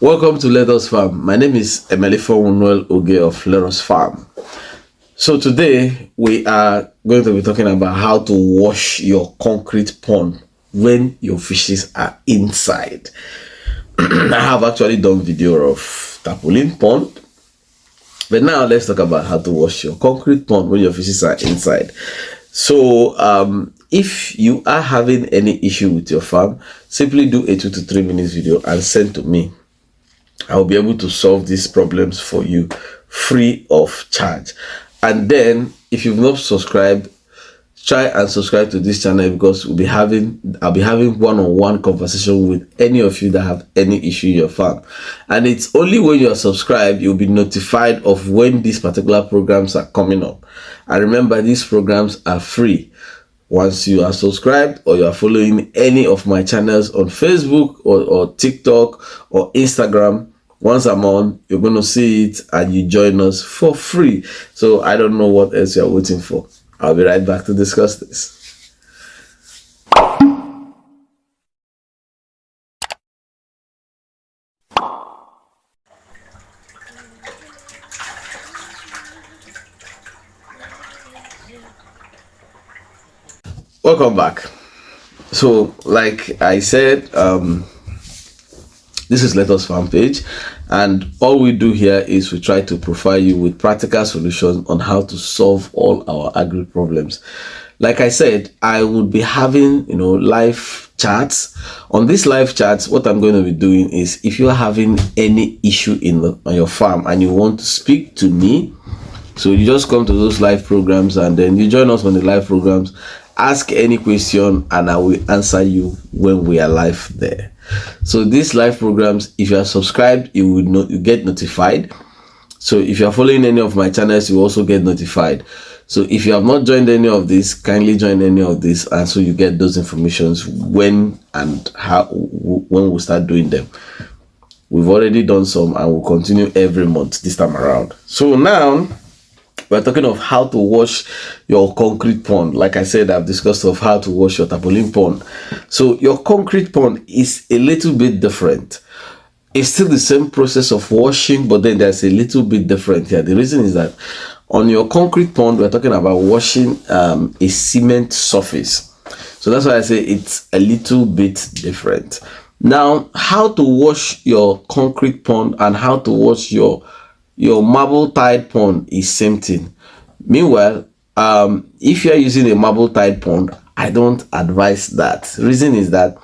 Welcome to Let Us Farm. My name is Emelifo Unwell Oge of Let Us Farm. So today we are going to be talking about how to wash your concrete pond when your fishes are inside. I have actually done video of tarpaulin pond, but now let's talk about how to wash your concrete pond when your fishes are inside. So if you are having any issue with your farm, simply do a 2 to 3 minutes video and send to me. I'll be able to solve these problems for you free of charge. And then if you've not subscribed, try and subscribe to this channel, because I'll be having one-on-one conversation with any of you that have any issue in your farm. And it's only when you are subscribed you'll be notified of when these particular programs are coming up. And remember, these programs are free. Once you are subscribed or you are following any of my channels on Facebook or TikTok or Instagram, once I'm on, you're going to see it and you join us for free. So I don't know what else you're waiting for. I'll be right back to discuss this. Welcome back. So like I said, this is Let Us Farm page, and all we do here is we try to provide you with practical solutions on how to solve all our agri problems. Like I said, I would be having live chats. On these live chats, what I'm going to be doing is, if you are having any issue on your farm and you want to speak to me, so you just come to those live programs and then you join us on the live programs, ask any question and I will answer you when we are live there. So these live programs, if you are subscribed, you get notified. So if you are following any of my channels, you also get notified. So if you have not joined any of this, kindly join any of this, and so you get those informations when we start doing them. We've already done some and we'll continue every month this time around. So now we're talking of how to wash your concrete pond. Like I said, I've discussed of how to wash your tarpaulin pond. So your concrete pond is a little bit different. It's still the same process of washing, but then there's a little bit different here. The reason is that on your concrete pond, we're talking about washing a cement surface. So that's why I say it's a little bit different. Now, how to wash your concrete pond and how to wash your marble tile pond is same thing. Meanwhile, if you are using a marble tile pond, I don't advise that. Reason is that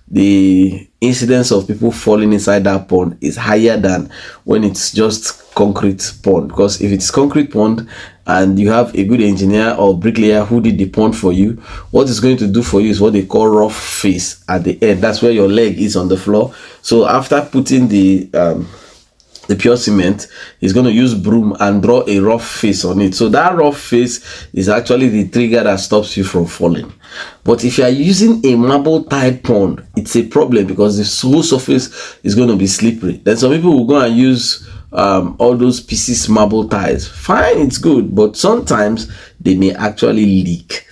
the incidence of people falling inside that pond is higher than when it's just concrete pond. Because if it's concrete pond and you have a good engineer or bricklayer who did the pond for you, what it's going to do for you is what they call rough face at the end. That's where your leg is on the floor. So after putting the pure cement, is going to use broom and draw a rough face on it. So that rough face is actually the trigger that stops you from falling. But if you are using a marble tile pond, it's a problem because the whole surface is going to be slippery. Then some people will go and use all those pieces marble tiles. Fine, it's good, but sometimes they may actually leak.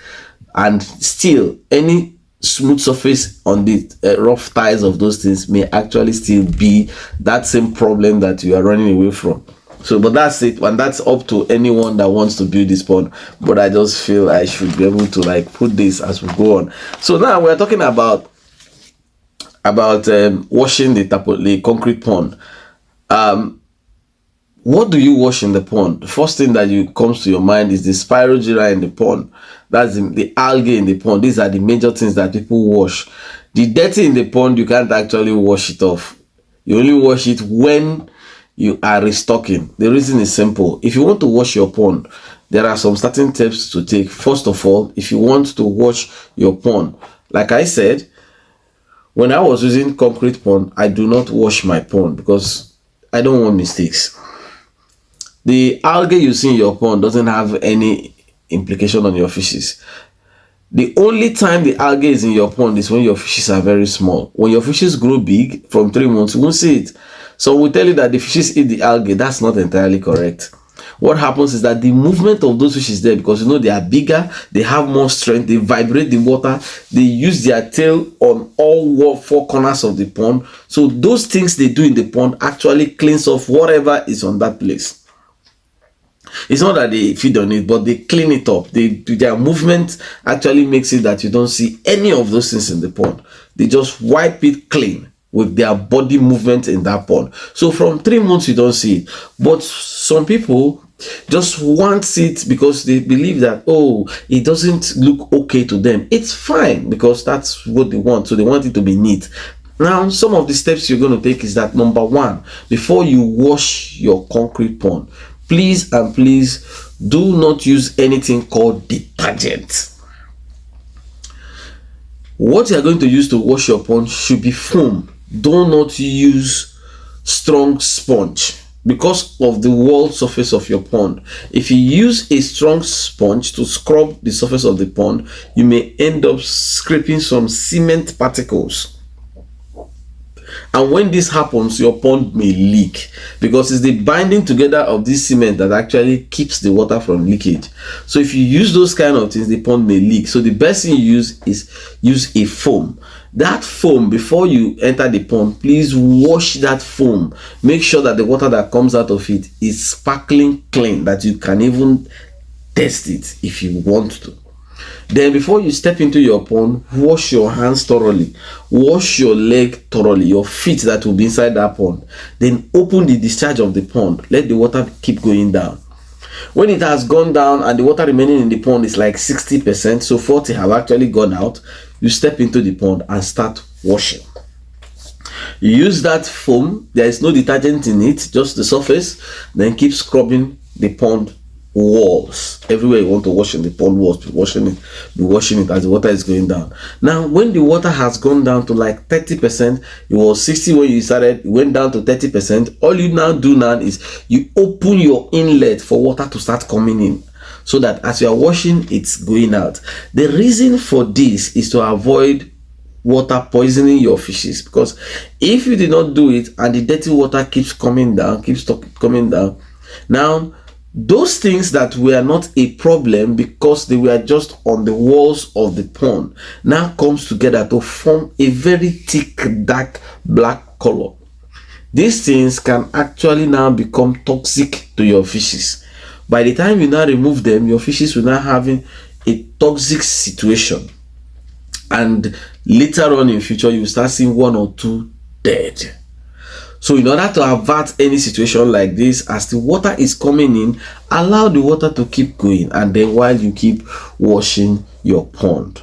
And still, any smooth surface on the rough tiles of those things may actually still be that same problem that you are running away from. So, but that's it, and that's up to anyone that wants to build this pond. But I just feel I should be able to put this as we go on. So now we're talking about washing the concrete pond. What do you wash in the pond? The first thing that comes to your mind is the spirogyra in the pond. That's the algae in the pond. These are the major things that people wash. The dirty in the pond, you can't actually wash it off. You only wash it when you are restocking. The reason is simple. If you want to wash your pond, there are some certain steps to take. First of all, if you want to wash your pond, like I said, when I was using concrete pond, I do not wash my pond because I don't want mistakes. The algae you see in your pond doesn't have any implication on your fishes. The only time the algae is in your pond is when your fishes are very small. When your fishes grow big from 3 months, you won't see it. So we tell you that the fishes eat the algae. That's not entirely correct. what happens is that the movement of those fishes there, because they are bigger, they have more strength, they vibrate the water, they use their tail on all four corners of the pond. So those things they do in the pond actually cleans off whatever is on that place. It's not that they feed on it, but they clean it up. Their movement actually makes it that you don't see any of those things in the pond. They just wipe it clean with their body movement in that pond. So from 3 months you don't see it. But some people just want it because they believe that, oh, it doesn't look okay to them. It's fine because that's what they want. So they want it to be neat. Now, some of the steps you're going to take is that, number one, before you wash your concrete pond, please and please do not use anything called detergent. What you are going to use to wash your pond should be foam. Do not use strong sponge because of the wall surface of your pond. If you use a strong sponge to scrub the surface of the pond, you may end up scraping some cement particles. And when this happens, your pond may leak because it's the binding together of this cement that actually keeps the water from leakage. So if you use those kind of things, the pond may leak. So the best thing you use is use a foam. That foam, before you enter the pond, please wash that foam. Make sure that the water that comes out of it is sparkling clean, that you can even test it if you want to. Then before you step into your pond, wash your hands thoroughly, wash your leg thoroughly, your feet that will be inside that pond. Then open the discharge of the pond. Let the water keep going down. When it has gone down and the water remaining in the pond is like 60%, so 40 have actually gone out, you step into the pond and start washing. You use that foam, there is no detergent in it, just the surface. Then keep scrubbing the pond walls. Everywhere you want to wash in the pond walls, be washing it as the water is going down. Now, when the water has gone down to like 30%, it was 60 when you started, it went down to 30%. All you now do now is you open your inlet for water to start coming in, so that as you are washing, it's going out. The reason for this is to avoid water poisoning your fishes, because if you did not do it and the dirty water keeps coming down, now those things that were not a problem because they were just on the walls of the pond now comes together to form a very thick dark black color. These things can actually now become toxic to your fishes. By the time you now remove them, your fishes will now having a toxic situation, and later on in future you will start seeing 1 or 2 dead. So in order to avert any situation like this, as the water is coming in, allow the water to keep going, and then while you keep washing your pond.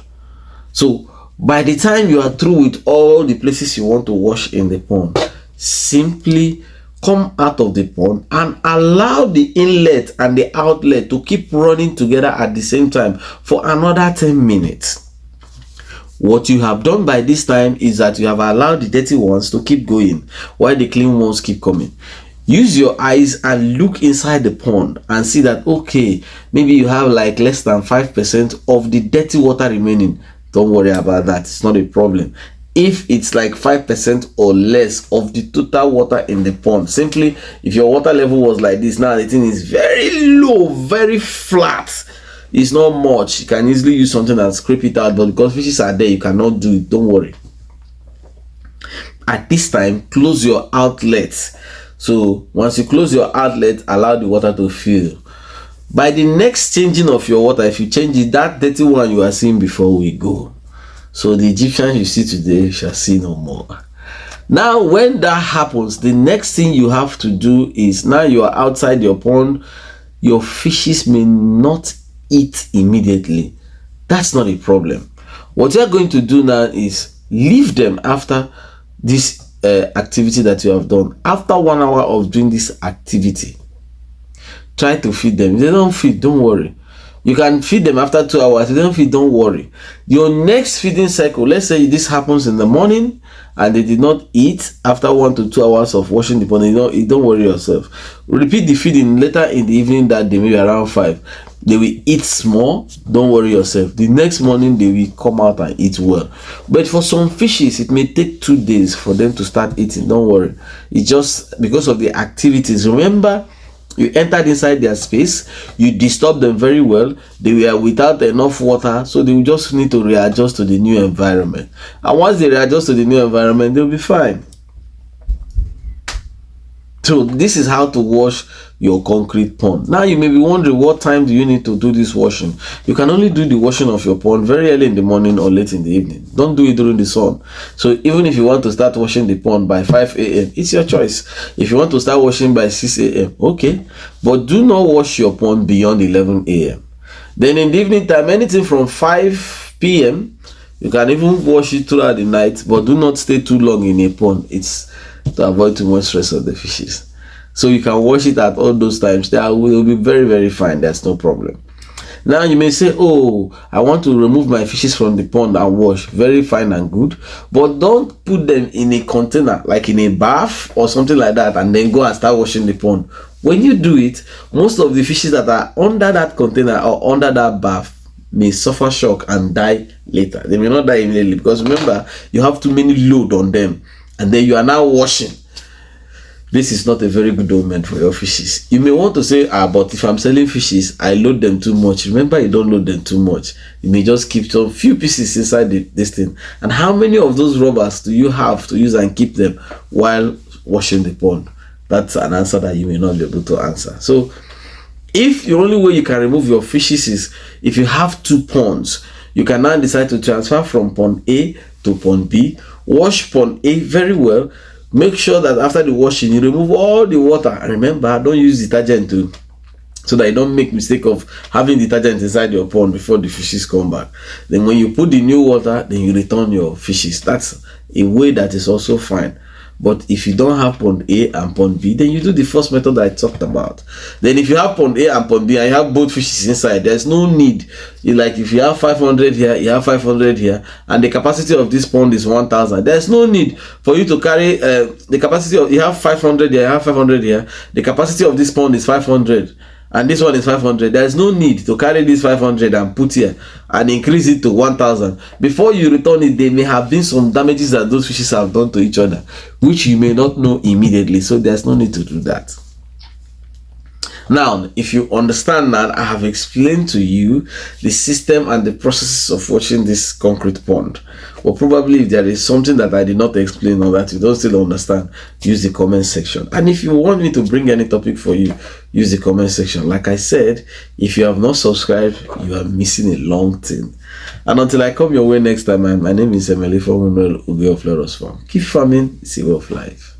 So by the time you are through with all the places you want to wash in the pond, simply come out of the pond and allow the inlet and the outlet to keep running together at the same time for another 10 minutes. What you have done by this time is that you have allowed the dirty ones to keep going while the clean ones keep coming. Use your eyes and look inside the pond and see that, okay, maybe you have like less than 5% of the dirty water remaining. Don't worry about that. It's not a problem. If it's like 5% or less of the total water in the pond, simply if your water level was like this, now the thing is very low, very flat, it's not much, you can easily use something and scrape it out, but because fishes are there, you cannot do it. Don't worry. At this time, close your outlet. So once you close your outlet, allow the water to fill. By the next changing of your water, if you change it, that dirty one you are seeing before we go. So the Egyptians you see today shall see no more. Now when that happens, the next thing you have to do is, now you are outside your pond, your fishes may not eat immediately. That's not a problem. What you're going to do now is leave them after this activity that you have done. After 1 hour of doing this activity, try to feed them. If they don't feed, don't worry. You can feed them after 2 hours. If they don't feed, don't worry. Your next feeding cycle, let's say this happens in the morning and they did not eat after 1 to 2 hours of washing the pond, don't worry yourself. Repeat the feeding later in the evening, that day, maybe around 5. They will eat small, don't worry yourself. The next morning they will come out and eat well. But for some fishes, it may take 2 days for them to start eating. Don't worry. It's just because of the activities. Remember, You entered inside their space, you disturbed them very well, they were without enough water, so they will just need to readjust to the new environment. And once they readjust to the new environment, they'll be fine. So this is how to wash your concrete pond. Now you may be wondering, what time do you need to do this washing? You can only do the washing of your pond very early in the morning or late in the evening. Don't do it during the sun. So even if you want to start washing the pond by 5 a.m., it's your choice. If you want to start washing by 6 a.m., okay. But do not wash your pond beyond 11 a.m. Then in the evening time, anything from 5 p.m., you can even wash it throughout the night, but do not stay too long in a pond. It's to avoid too much stress on the fishes. So you can wash it at all those times. They will be very, very fine. There's no problem. Now you may say, oh, I want to remove my fishes from the pond and wash. Very fine and good. But don't put them in a container, like in a bath or something like that, and then go and start washing the pond. When you do it, most of the fishes that are under that container or under that bath may suffer shock and die later. They may not die immediately, because remember, you have too many load on them, and then you are now washing. This is not a very good omen for your fishes. You may want to say, but if I'm selling fishes, I load them too much. Remember, you don't load them too much. You may just keep some few pieces inside this thing. And how many of those rubbers do you have to use and keep them while washing the pond? That's an answer that you may not be able to answer. So if the only way you can remove your fishes is if you have 2 ponds, you can now decide to transfer from pond A to pond B. Wash pond A very well. Make sure that after the washing, you remove all the water. And remember, don't use detergent so that you don't make mistake of having detergent inside your pond before the fishes come back. Then when you put the new water, then you return your fishes. That's a way that is also fine. But if you don't have pond A and pond B, then you do the first method that I talked about. Then if you have pond A and pond B and you have both fishes inside, there's no need. Like if you have 500 here, you have 500 here, and the capacity of this pond is 1,000. There's no need for you to carry the capacity of, you have 500 here, you have 500 here. The capacity of this pond is 500. And this one is 500. There is no need to carry this 500 and put here and increase it to 1,000. Before you return it, there may have been some damages that those fishes have done to each other, which you may not know immediately. So there's no need to do that. Now, if you understand that, I have explained to you the system and the processes of washing this concrete pond. Or probably if there is something that I did not explain or that you don't still understand, use the comment section. And if you want me to bring any topic for you, use the comment section. Like I said, if you have not subscribed, you are missing a long thing. And until I come your way next time, my name is Emily from Uge of Leros Farm. Keep farming, it's a way of life.